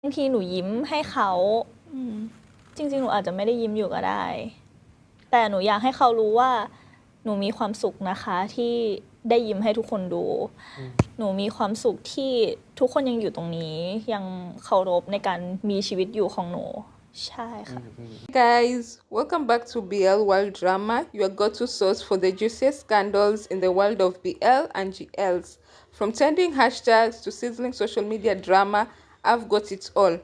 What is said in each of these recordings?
างทีหนูยิ้มให้เขาจริงๆหนูอาจจะไม่ได้ยิ้มอยู่ก็ได้แต่หนูอยากให้เขารู้ว่าหนูมีความสุขนะคะที่ได้ยิ้มให้ทุกคนดูหนูมีความสุขที่ทุกคนยังอยู่ตรงนี้ยังเคารพในการมีชีวิตอยู่ของหนูใช่ค่ะ Guys, welcome back to BL World Drama, your go-to source for the juiciest scandals in the world of BL and GLs. From trending hashtags to sizzling social media drama, I've got it all.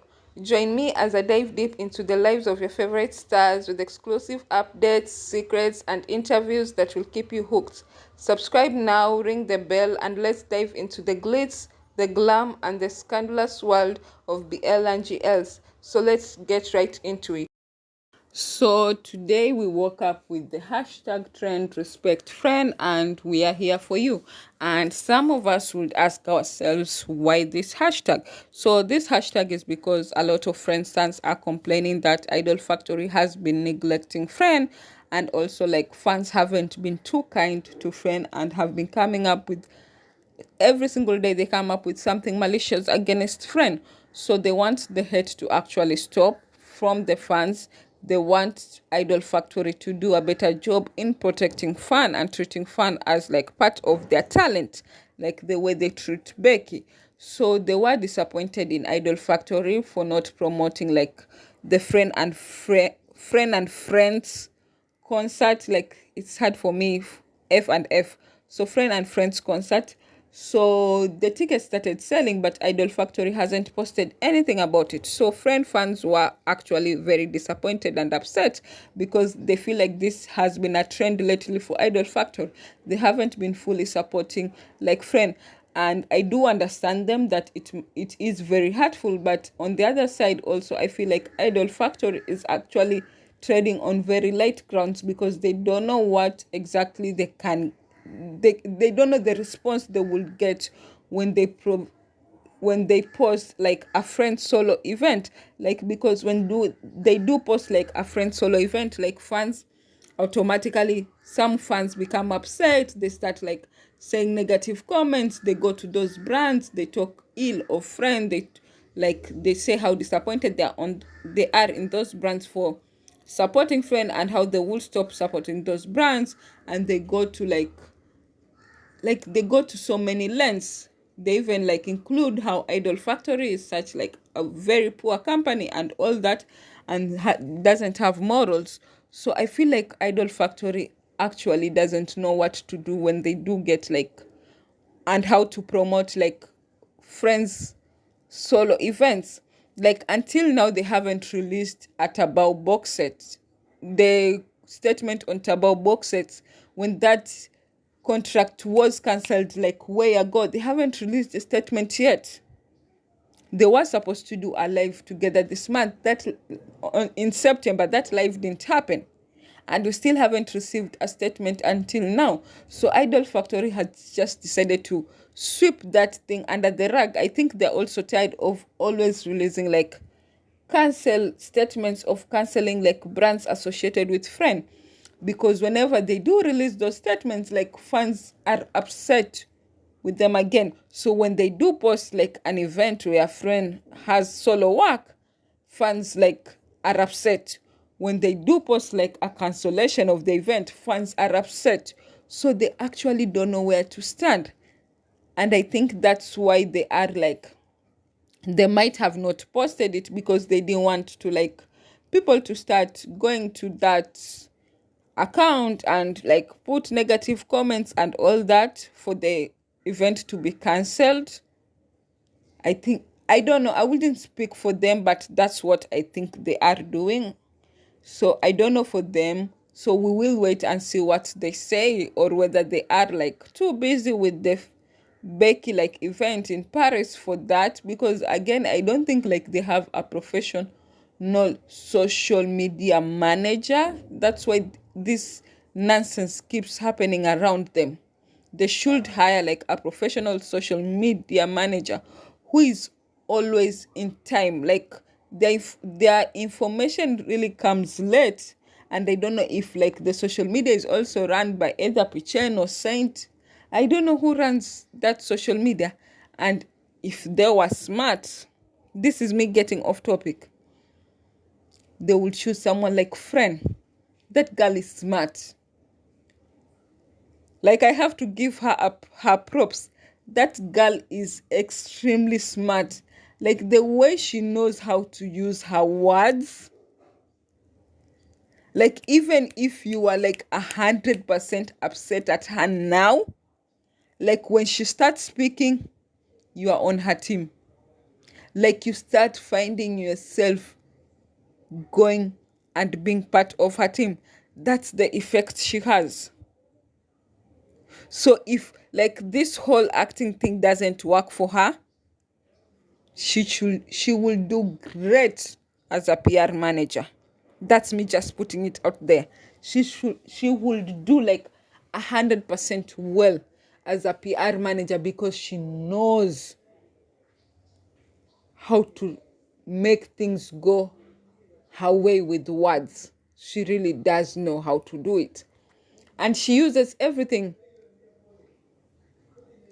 Join me as I dive deep into the lives of your favorite stars with exclusive updates, secrets, and interviews that will keep you hooked. Subscribe now, ring the bell, and let's dive into the glitz, the glam, and the scandalous world of BL&GLs. So let's get right into it. So today we woke up with the hashtag trend RespectFreen, and we are here for you. And some of us would ask ourselves why this hashtag. So this hashtag is because a lot of FreenSengs are complaining that Idol Factory has been neglecting Freen, and also like fans haven't been too kind to Freen and have been coming up with every single day they come up with something malicious against Freen. So they want the hate to actually stop from the fans. They want Idol Factory to do a better job in protecting fan and treating fan as like part of their talent, like the way they treat Becky. So they were disappointed in Idol Factory for not promoting like the Freen and Friends concert. Like it's hard for me, F and F. So Freen and Friends concert. So the tickets started selling, but Idol Factory hasn't posted anything about it. So Freen fans were actually very disappointed and upset because they feel like this has been a trend lately for Idol Factory. They haven't been fully supporting like Freen. And I do understand them that it is very hurtful, but on the other side also I feel like Idol Factory is actually treading on very light grounds because they don't know what exactly they can they don't know the response they will get when they post like a friend solo event, like because they do post like a friend solo event, like fans automatically, some fans become upset, they start like saying negative comments, they go to those brands, they talk ill of Freen, they say how disappointed they are in those brands for supporting Freen and how they will stop supporting those brands, and they go to they go to so many lengths. They even like include how Idol Factory is such like a very poor company and all that, and doesn't have morals. So I feel like Idol Factory actually doesn't know what to do when they do get like, and how to promote like friends solo events. Like until now they haven't released a Tabao box set. The statement on Tabao box sets, when that contract was cancelled like way ago, they haven't released a statement yet. They were supposed to do a live together this month, that in September. That live didn't happen, and we still haven't received a statement until now. So Idol Factory has just decided to sweep that thing under the rug. I think they're also tired of always releasing like cancel statements of canceling like brands associated with Freen, because whenever they do release those statements, like fans are upset with them again. So when they do post like an event where Freen has solo work, fans like are upset. When they do post like a cancellation of the event, fans are upset. So they actually don't know where to stand. And I think that's why they are like, they might have not posted it because they didn't want to like people to start going to that account and like put negative comments and all that for the event to be cancelled. I don't know, I wouldn't speak for them, but that's what I think they are doing. So I don't know for them. So we will wait and see what they say, or whether they are like too busy with the Becky like event in Paris for that, because again I don't think like they have a professional social media manager. That's why this nonsense keeps happening around them. They should hire like a professional social media manager who is always in time. Like their information really comes late, and I don't know if like the social media is also run by either Pichen or Saint. I don't know who runs that social media, and if they were smart, this is me getting off topic, they will choose someone like Fren. That girl is smart. Like, I have to give her up her props. That girl is extremely smart. Like, the way she knows how to use her words. Like, even if you are like 100% upset at her now, like when she starts speaking, you are on her team. Like, you start finding yourself going and being part of her team. That's the effect she has. So if like this whole acting thing doesn't work for her, she will do great as a PR manager. That's me just putting it out there. She will do like 100% well as a PR manager because she knows how to make things go her way with words. She really does know how to do it. And she uses everything.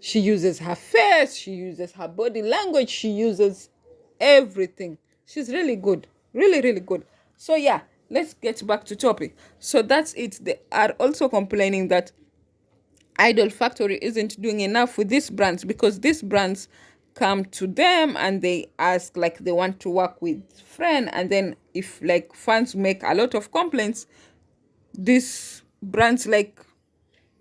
She uses her face, she uses her body language, she uses everything. She's really good. Really, really good. So yeah, let's get back to topic. So that's it. They are also complaining that Idol Factory isn't doing enough with these brands because these brands come to them and they ask like they want to work with Friend, and then if like fans make a lot of complaints, these brands like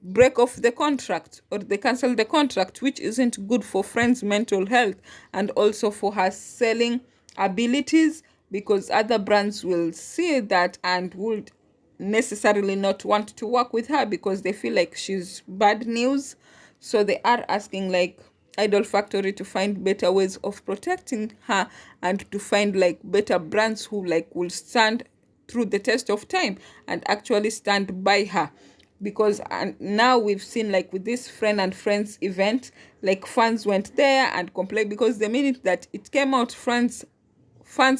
break off the contract or they cancel the contract, which isn't good for Friend's mental health and also for her selling abilities, because other brands will see that and would necessarily not want to work with her because they feel like she's bad news. So they are asking like Idol Factory to find better ways of protecting her and to find like better brands who like will stand through the test of time and actually stand by her. Because now we've seen like with this Friend and Friends event, like fans went there and complained because the minute that it came out, fans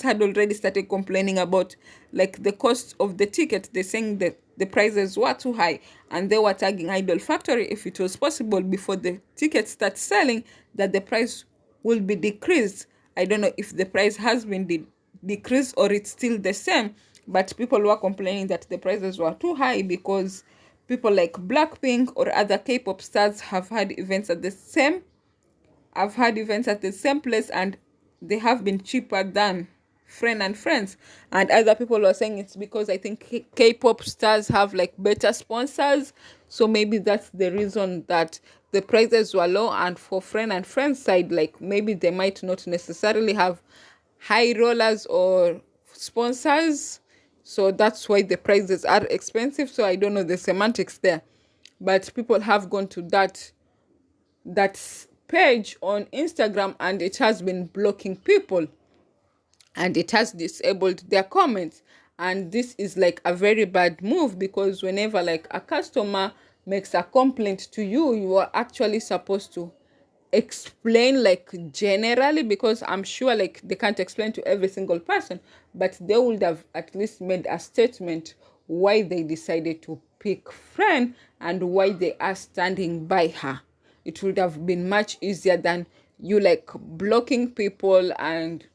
had already started complaining about like the cost of the ticket. They're saying that the prices were too high and they were tagging Idol Factory if it was possible before the ticket starts selling that the price will be decreased. I don't know if the price has been decreased or it's still the same, but people were complaining that the prices were too high because people like Blackpink or other K-pop stars have had events at the same place and they have been cheaper than Friend and Friends. And other people were saying it's because I think K-pop stars have like better sponsors, so maybe that's the reason that the prices were low. And for Friend and Friends side, like maybe they might not necessarily have high rollers or sponsors, so that's why the prices are expensive. So I don't know the semantics there, but people have gone to that page on Instagram and it has been blocking people and it has disabled their comments. And this is like a very bad move because whenever like a customer makes a complaint to you, you are actually supposed to explain like generally, because I'm sure like they can't explain to every single person, but they would have at least made a statement why they decided to pick Friend and why they are standing by her. It would have been much easier than you like blocking people. And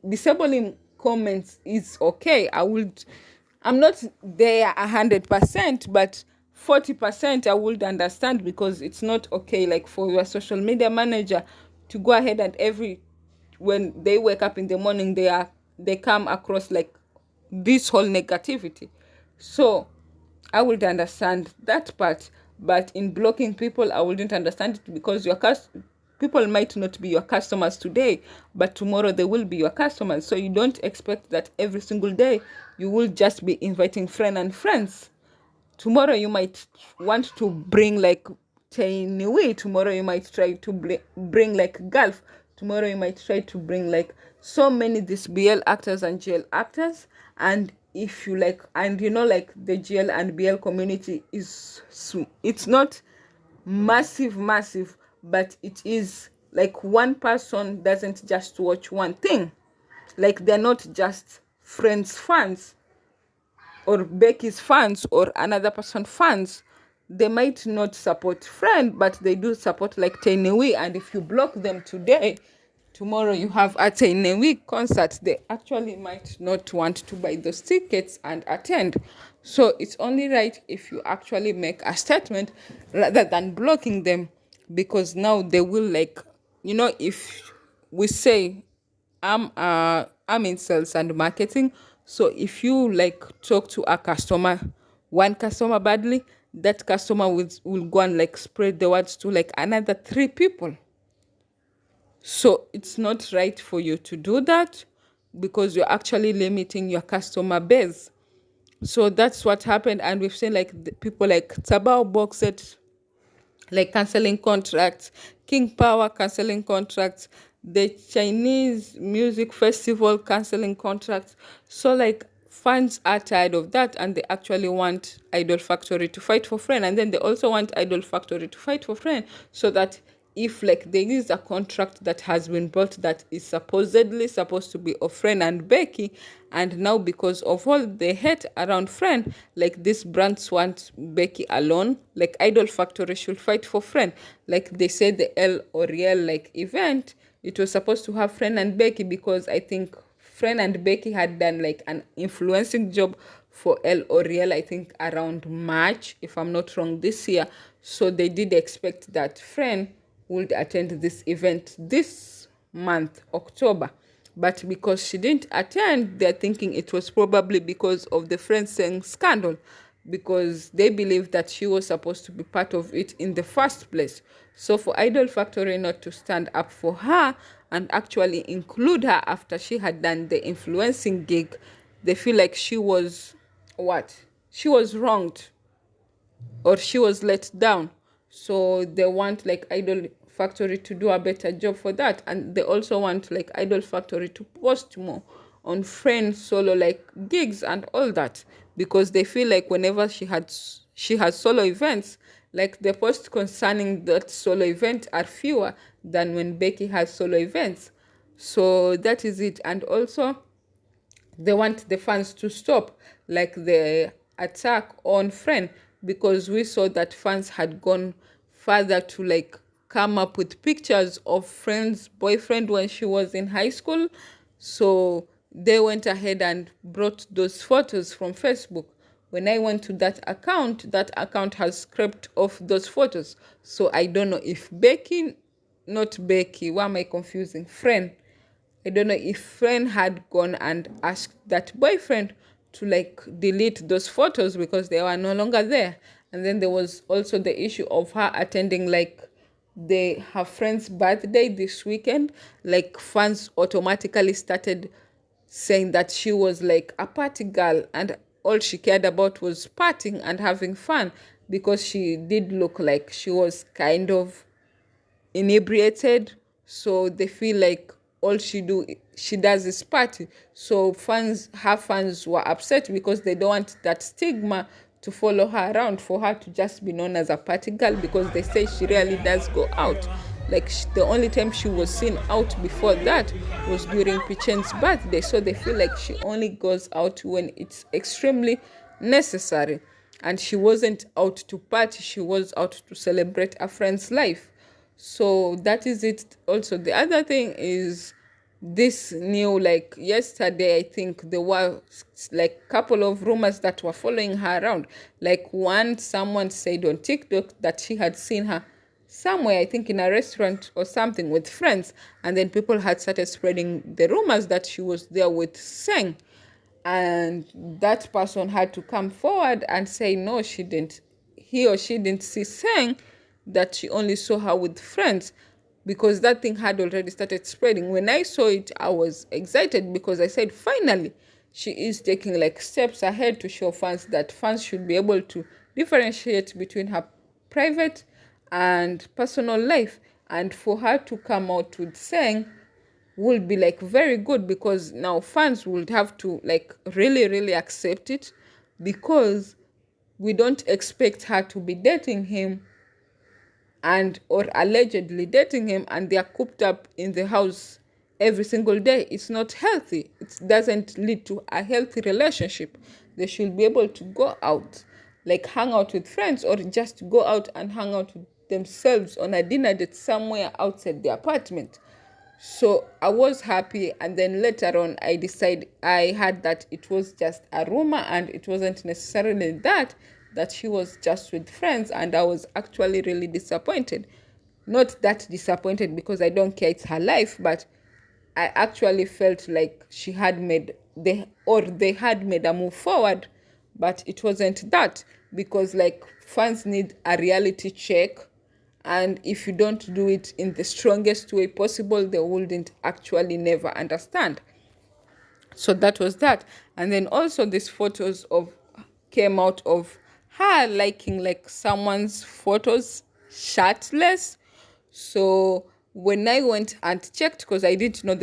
disabling comments is okay. I'm not there 100%, but 40% I would understand, because it's not okay like for your social media manager to go ahead and when they wake up in the morning they come across like this whole negativity. So I would understand that part, but in blocking people I wouldn't understand it, because people might not be your customers today, but tomorrow they will be your customers. So you don't expect that every single day you will just be inviting Friend and Friends. Tomorrow you might want to bring like Tainui. Tomorrow you might try to bring like Gulf. Tomorrow you might try to bring like so many these BL actors and GL actors. And if you like, and you know, like the GL and BL community it's not massive, but it is like one person doesn't just watch one thing. Like they're not just Friends fans or Becky's fans or another person fans. They might not support Friend, but they do support like Tainui. And if you block them today, tomorrow you have at in a week concert, they actually might not want to buy those tickets and attend. So it's only right if you actually make a statement rather than blocking them, because now they will like, if we say I'm in sales and marketing. So if you like talk to a customer, one customer badly, that customer will go and like spread the words to like another 3 people. So it's not right for you to do that, because you're actually limiting your customer base. So that's what happened. And we've seen like the people like Tabao Boxet like canceling contracts, King Power canceling contracts, the Chinese music festival canceling contracts. So like fans are tired of that, and they actually want Idol Factory to fight for Friend, and then they also want Idol Factory to fight for Friend, so that if like there is a contract that has been brought that is supposedly supposed to be of Friend and Becky, and now because of all the hate around Friend, like these brands want Becky alone, like Idol Factory should fight for Friend. Like they said the L Oriel like event, it was supposed to have Friend and Becky, because I think Friend and Becky had done like an influencing job for El Oriel, I think around March, if I'm not wrong, this year. So they did expect that Friend would attend this event this month, October. But because she didn't attend, they're thinking it was probably because of the FreenSeng scandal, because they believe that she was supposed to be part of it in the first place. So for Idol Factory not to stand up for her and actually include her after she had done the influencing gig, they feel like she was what? She was wronged, or she was let down. So they want like Idol Factory to do a better job for that, and they also want like Idol Factory to post more on Friend solo like gigs and all that, because they feel like whenever she has solo events, like the posts concerning that solo event are fewer than when Becky has solo events. So that is it. And also they want the fans to stop like the attack on Friend, because we saw that fans had gone further to like come up with pictures of Friend's boyfriend when she was in high school. So they went ahead and brought those photos from Facebook. When I went to that account has scraped off those photos. So I don't know if not Becky, why am I confusing? Friend, I don't know if Friend had gone and asked that boyfriend to like delete those photos because they were no longer there. And then there was also the issue of her attending like her friend's birthday this weekend. Like fans automatically started saying that she was like a party girl, and all she cared about was partying and having fun, because she did look like she was kind of inebriated. So they feel like all she does is party. So her fans were upset because they don't want that stigma to follow her around, for her to just be known as a party girl, because they say she really does go out. Like the only time she was seen out before that was during Pichen's birthday. So they feel like she only goes out when it's extremely necessary, and she wasn't out to party, she was out to celebrate a friend's life. So that is it. Also, the other thing is this new, like yesterday, I think there were like couple of rumors that were following her around. Like someone said on TikTok that she had seen her somewhere, I think in a restaurant or something with friends, and then people had started spreading the rumors that she was there with Seng, and that person had to come forward and say no, he or she didn't see Seng, that she only saw her with friends, because that thing had already started spreading. When I saw it, I was excited, because I said finally she is taking like steps ahead to show fans that fans should be able to differentiate between her private and personal life. And for her to come out with saying will be like very good, because now fans would have to like really really accept it, because we don't expect her to be dating him or allegedly dating him, and they are cooped up in the house every single day. It's not healthy. It doesn't lead to a healthy relationship. They should be able to go out, like hang out with friends, or just go out and hang out with themselves on a dinner date somewhere outside the apartment. So I was happy, and then later on I heard that it was just a rumor and it wasn't necessarily that she was just with friends, and I was actually really disappointed. Not that disappointed because I don't care, it's her life, but I actually felt like they had made a move forward, but it wasn't that, because like fans need a reality check, and if you don't do it in the strongest way possible, they wouldn't actually never understand. So that was that. And then also these photos of came out of her liking like someone's photos shirtless. So when I went and checked, because I didn't know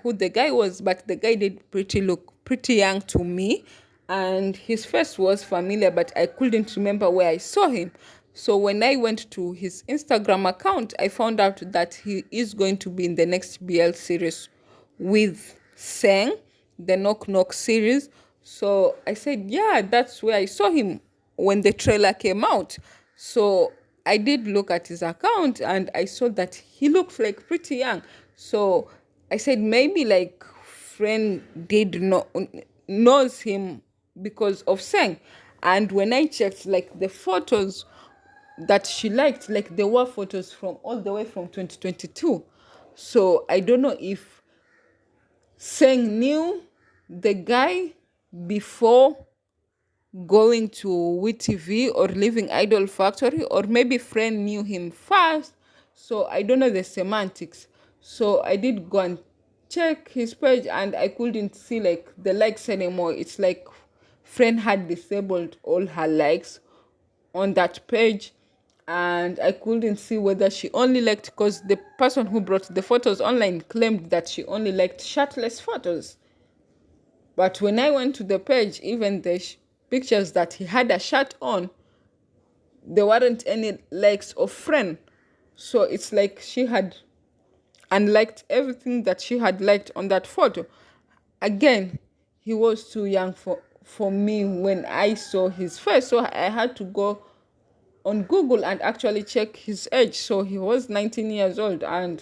who the guy was, but the guy did look pretty young to me, and his face was familiar, but I couldn't remember where I saw him. So when I went to his Instagram account, I found out that he is going to be in the next BL series with Seng, the Knock Knock series. So I said, yeah, that's where I saw him when the trailer came out. So I did look at his account and I saw that he looked like pretty young. So I said maybe like friend knows him because of Seng. And when I checked like the photos that she liked, like there were photos from all the way from 2022. So I don't know if Seng knew the guy before going to WeTV or leaving Idol Factory, or maybe friend knew him first. So I don't know the semantics. So I did go and check his page and I couldn't see like the likes anymore. It's like friend had disabled all her likes on that page, and I couldn't see whether she only liked, because the person who brought the photos online claimed that she only liked shirtless photos. But when I went to the page, even the pictures that he had a shirt on, there weren't any likes of friend. So it's like she had unliked everything that she had liked on that photo. Again, he was too young for me when I saw his face. So I had to go on Google and actually check his age. So he was 19 years old, and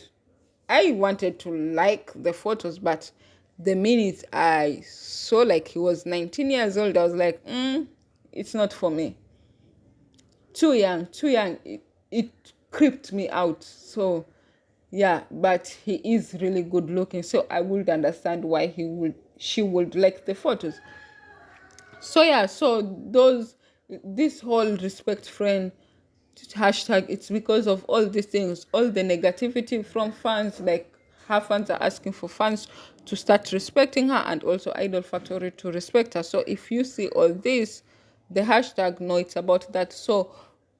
I wanted to like the photos, but the minute I saw like he was 19 years old, I was like, it's not for me. Too young. It creeped me out. So yeah, but he is really good looking. So I would understand why she would like the photos. So yeah, this whole RespectFreen hashtag, it's because of all these things, all the negativity from fans. Like her fans are asking for fans to start respecting her, and also Idol Factory to respect her. So if you see all this, the hashtag, no, it's about that. So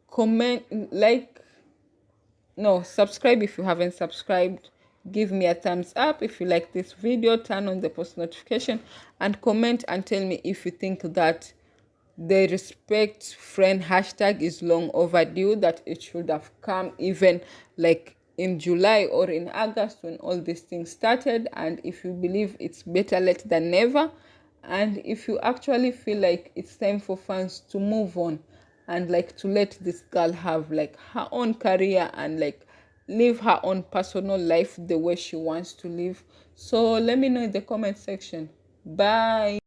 comment, subscribe if you haven't subscribed. Give me a thumbs up if you like this video. Turn on the post notification and comment and tell me if you think that the RespectFreen hashtag is long overdue, that it should have come even like in July or in August when all these things started, and if you believe it's better late than never, and if you actually feel like it's time for fans to move on and like to let this girl have like her own career and like live her own personal life the way she wants to live. So let me know in the comment section. Bye.